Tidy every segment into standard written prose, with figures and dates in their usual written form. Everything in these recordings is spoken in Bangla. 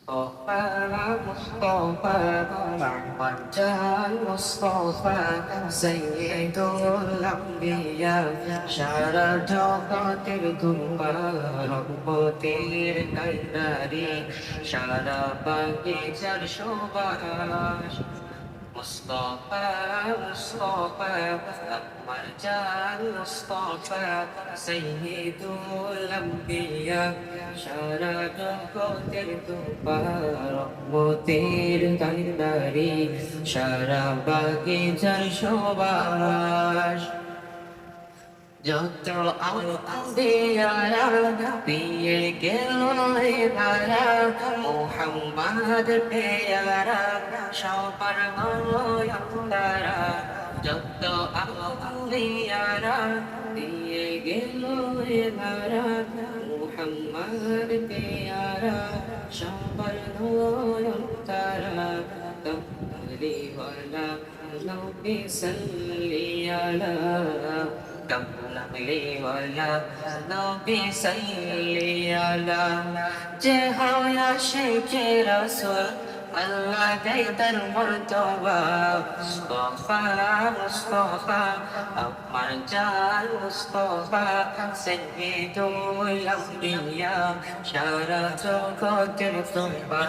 মুস্তাফা মুস্তাফা আমার জান মুস্তাফা সাইয়্যিদুল আম্বিয়া সারা জগতের দুম্বা রহমতের কান্ডারি সারা বাগিচার সুবাস মুস্তাফা মুস্তাফা আমার জান মুস্তাফা সাইয়্যিদুল আম্বিয়া সারা জগতের তুফা রহমতের কান্ডারি সারা বাগিচার সুবাস যত আম্বিয়ারা পেয়ে গেল এবারা মুহাম্মদ পেয়ারা সবার ময়দারা যত আম্বিয়ারা পেয়ে গেল এবারা মুহাম্মদ পেয়ারা সবার ময়দারা কমলি ওয়ালা নবী সাল্লি আলা কমলি ওয়ালা নবী সাল্লি আলা যে হয় আশিকে রাসূল আল্লাহ দেয় তার মর্তবা মুস্তাফা মুস্তাফা আমার জান মুস্তাফা সাইয়্যিদুল আম্বিয়া সারা জগতের তুফা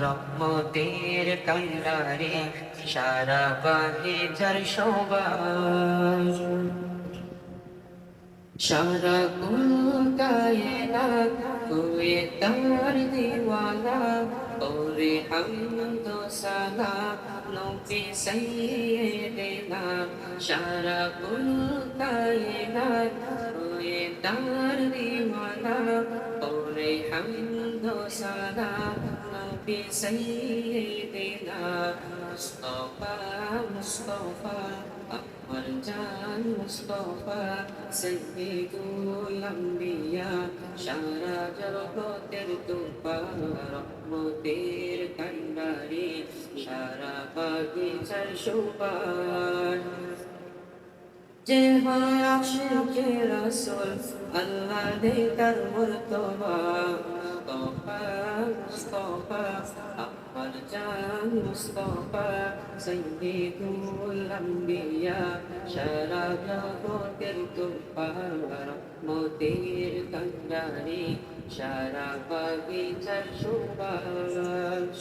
রহমতের কান্ডারি সারা বাগিচার সুবাস সারা কুল কায়নাত হুয়ে তার দিওয়ানা ওরে হামদ সালাম নবী সাইয়্যিদিনা সারা কুল কায়নাত হুয়ে তার দিওয়ানা ওরে হামদ সালাম নবী সাইয়্যিদিনা মুস্তাফা মুস্তাফা আমার জান মুস্তাফা সাইয়্যিদুল আম্বিয়া সারা জগতের তুফা রহমতের কান্ডারি সারা বাগিচার সুবাস যে হয় আশিকে রাসূল আল্লাহ দেয় তার মর্তবা মুস্তাফা মুস্তাফা আমার জান মুস্তাফা সাইয়্যিদুল আম্বিয়া সারা জগতের তুফা রহমতের কান্ডারি সারা বাগিচার সুবাস